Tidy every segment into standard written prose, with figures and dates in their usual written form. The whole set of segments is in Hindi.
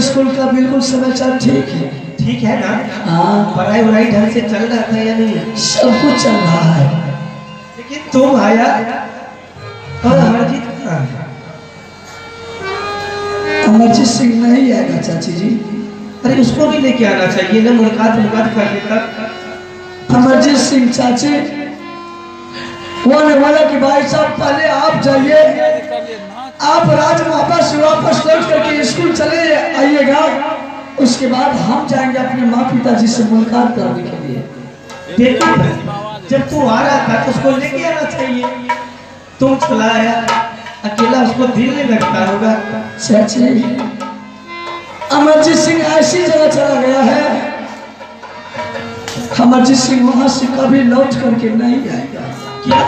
स्कूल का बिल्कुल समाचार ठीक है। ठीक है ना? हाँ, पढ़ाई वढ़ाई ढंग से चल रहा था या नहीं? सब कुछ चल रहा है। लेकिन तुम आया और अमरजीत कहाँ है? अमरजीत सिंह नहीं आएगा चाची जी। अरे उसको भी लेके आना चाहिए ना, मुलाकात कर लेता। अमरजीत सिंह चाची वो ने बोला कि भाई साहब पहले आप जाइए, आप राज माता से वापस लौट करके स्कूल चले आइएगा, उसके बाद हम जाएंगे अपने माँ पिताजी से मुलाकात करने के लिए। देखो जब तू आ रहा था तो उसको लेके आना चाहिए, तुम चला आया अकेला, उसको दिल नहीं लगता होगा। चाची अमरजीत सिंह ऐसी जगह चला गया है, अमरजीत सिंह वहां से कभी लौट करके नहीं आएगा। क्या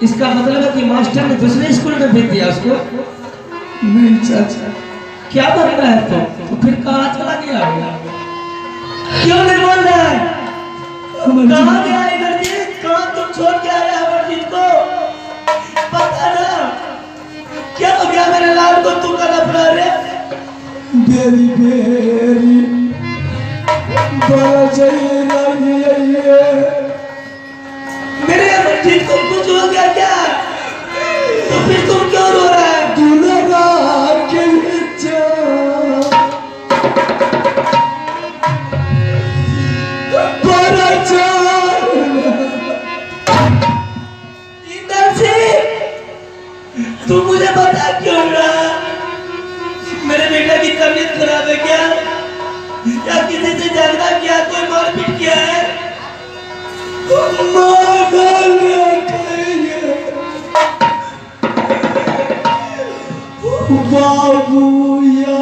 इसका मतलब है कि मास्टर ने दूसरे स्कूल में भेज दिया उसको? नहीं चाचा। क्या बन रहा है तो फिर कहाँ चला गया? क्यों नहीं बोल रहा है? कहाँ गया अमरजीत? कहाँ तुम छोड़ के आए अमरजीत को? पता ना क्या हो गया मेरे लाल को, तू का नफरा रे? बेरी बेरी बड़ा चाहिए मेरे अमरजीत को कुछ हो गया क्या? तो फिर तुम क्यों रो रहा है? दुल्हरा के तू मुझे बता क्यों रहा? मेरे बेटा की तबीयत खराब है क्या? या किसी से झगड़ा किया, कोई मारपीट किया है? बाबू या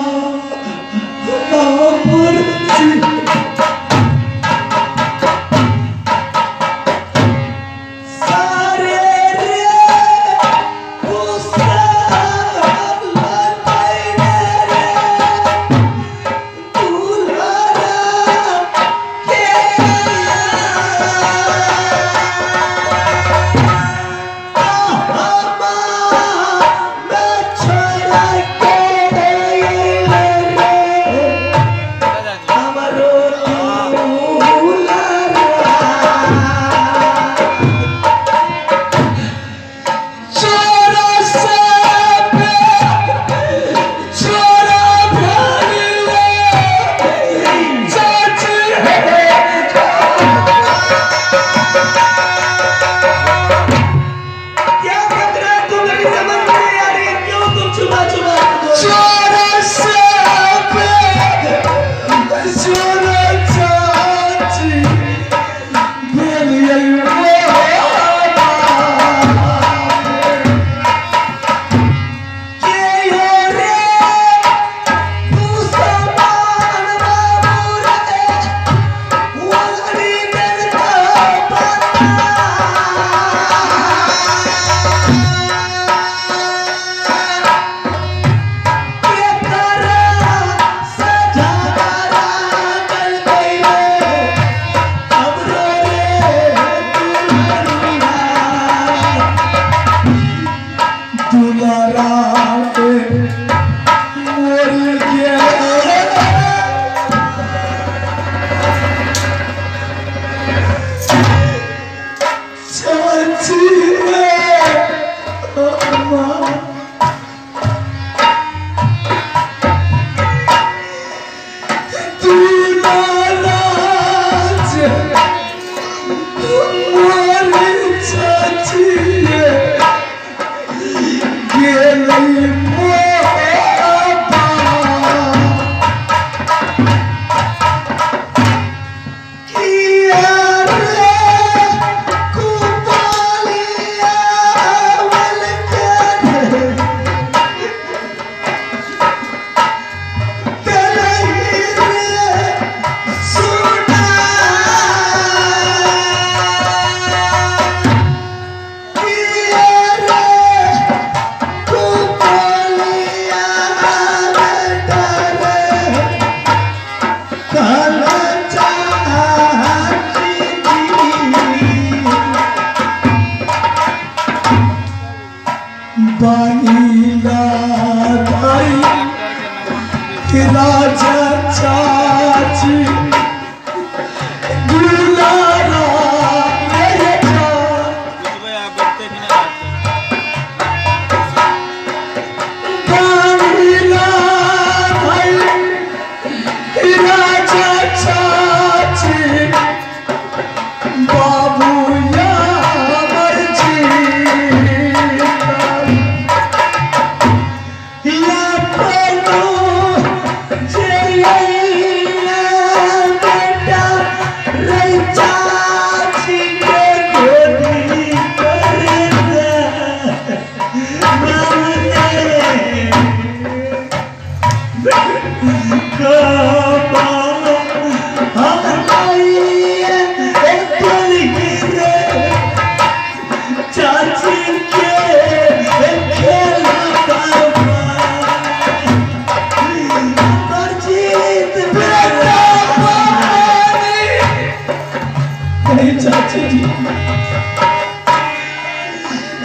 नहीं चाची जी।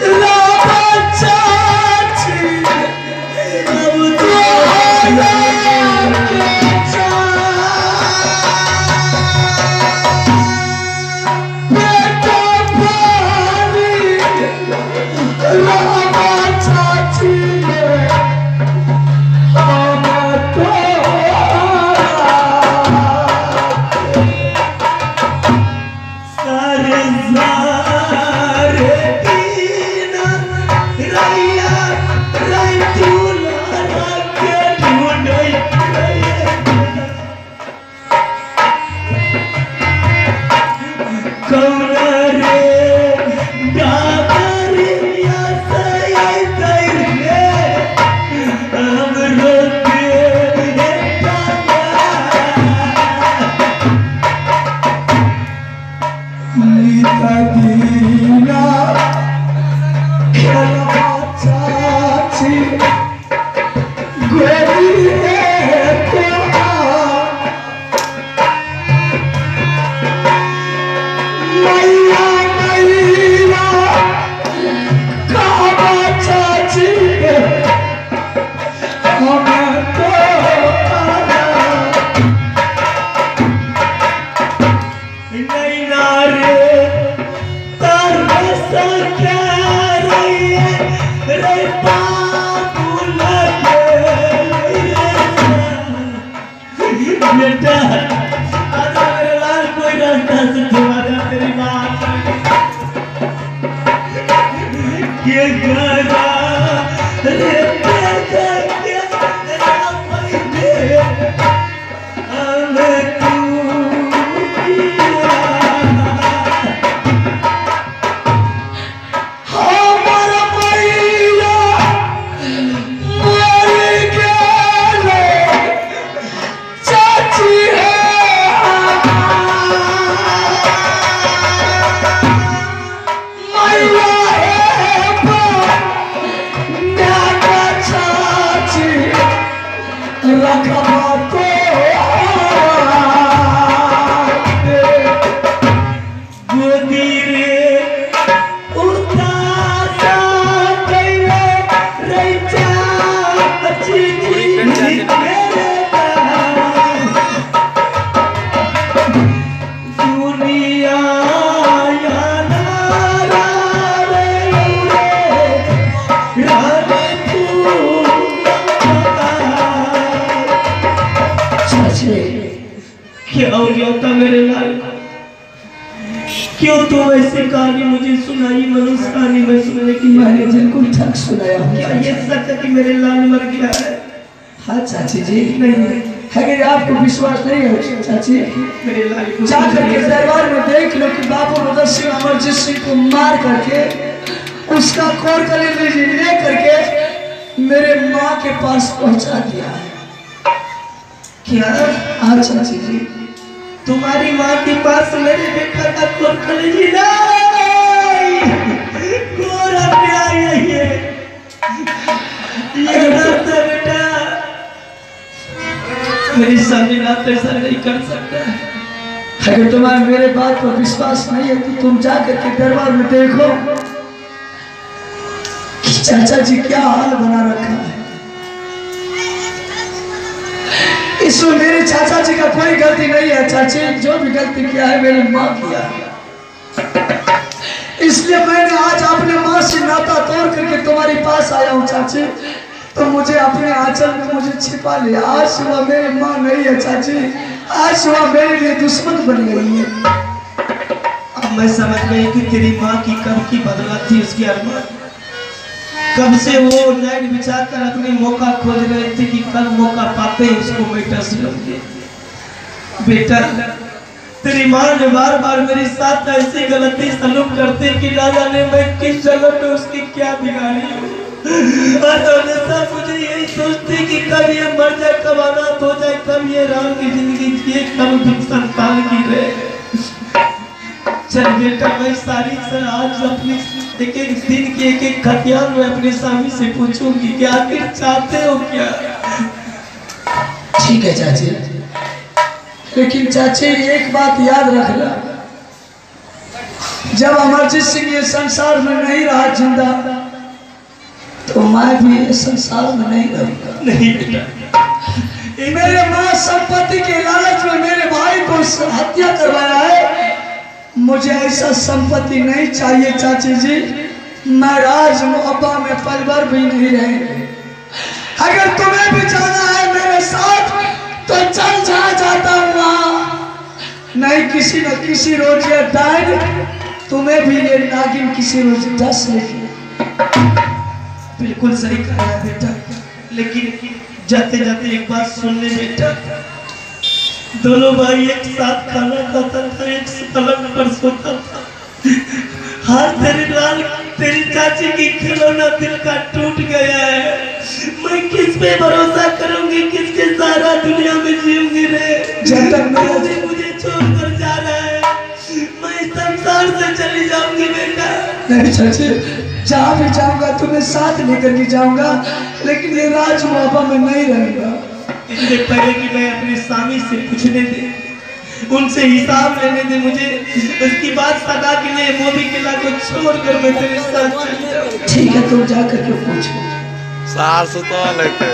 राधा चाची अब तो क्या हो गया था मेरे लाल? क्यों तुम ऐसी कहानी मुझे सुनाई? मनुष्य कहानी में सुनने की मैंने बिल्कुल ठग सुनाया हूँ। क्या ये सच है कि मेरे लाल मर गया है? हाँ चाची जी, नहीं अगर आपको विश्वास नहीं है चाची, मेरे लाल को जाकर के दरबार में देख लो कि बाबू मदन सिंह अमरजीत सिंह को मार करके उसका कोर कली ले करके मेरे माँ के पास पहुंचा दिया है। क्या? हाँ चाची जी, तुम्हारी माँ के पास मेरे बेटा का कोर कलेजी नहीं, कोर अन्याय है ये गलत है बेटा। मेरी सामने रात ऐसा नहीं कर सकता। अगर तुम्हारा मेरे बात पर विश्वास नहीं है तो तुम जाकर के दरबार में देखो कि चाचा जी क्या हाल बना रखा है। इसमें मेरे चाचा जी का कोई गलती नहीं है चाची, जो भी गलती किया है मेरी माँ किया है। इसलिए मैंने आज अपने माँ से नाता तोड़ करके तुम्हारे पास आया हूँ चाची, तो मुझे अपने आंचल में मुझे छिपा लिया। आज सुबह मेरी माँ नहीं है चाची, आज सुबह मेरे लिए दुश्मन बन गई है। अब मैं समझ गई कि तेरी माँ की कब की बदौलत थी उसकी अरमान। कब से वो लाइन बिछाकर अपने मौका खोज रहे थे कि कल मौका पाते ही उसको बेटा से लगे। बेटा तेरी माँ ने बार बार मेरे साथ ऐसी गलती सलूक करते कि ना जाने मैं किस जन्म में उसकी क्या बिगाड़ी हूँ। और मुझे यही सोचती कि कब ये मर जाए, कब अनाथ हो जाए, कब ये राम की जिंदगी जिए, कब संतान की रहे। चल बेटा मैं सारी सर आज अपनी एक एक दिन की एक एक खतियान में अपने स्वामी से पूछूंगी कि आखिर चाहते हो क्या। ठीक है चाची, लेकिन चाची एक बात याद रखना, जब अमरजीत सिंह ये संसार में नहीं रहा जिंदा तो मैं भी ये संसार में नहीं रहूंगा। नहीं बेटा, मेरे माँ संपत्ति के लालच में मेरे भाई को हत्या करवाया है। मुझे ऐसा संपत्ति नहीं चाहिए चाची जी। मैं राज मोहब्बा में पल भर भी नहीं रहेंगे। अगर तुम्हें भी जाना है मेरे साथ तो चल जाता हूँ वहाँ। नहीं किसी न किसी रोज ये डायन तुम्हें भी ये नागिन किसी रोज डस लेगी। बिल्कुल सही कहा है बेटा, लेकिन जाते जाते एक बात सुन ले बेटा। दोनों भाई एक साथ खाना खाता था, एक पलंग पर सोता था। हाथ तेरी चाची की खिलौना दिल का टूट गया है। मैं किस पे भरोसा करूंगी, किसके सहारा दुनिया में जीऊंगी रे। जब तक मुझे छोड़कर जा रहा है, मैं संसार से चली जाऊंगी बेटा। नहीं चाची, जहाँ भी जाऊंगा तुम्हें साथ लेकर के जाऊंगा, लेकिन ये राज मोहब्बा में नहीं रहूंगा। इससे पहले कि मैं अपने स्वामी से पूछने दे, उनसे हिसाब लेने दे मुझे, उसकी बात सदा के लिए मोदी किला को छोड़कर मैं तेरे साथ चली जाऊंगा। ठीक है, तुम जाकर के पूछो। सार सुतो लेके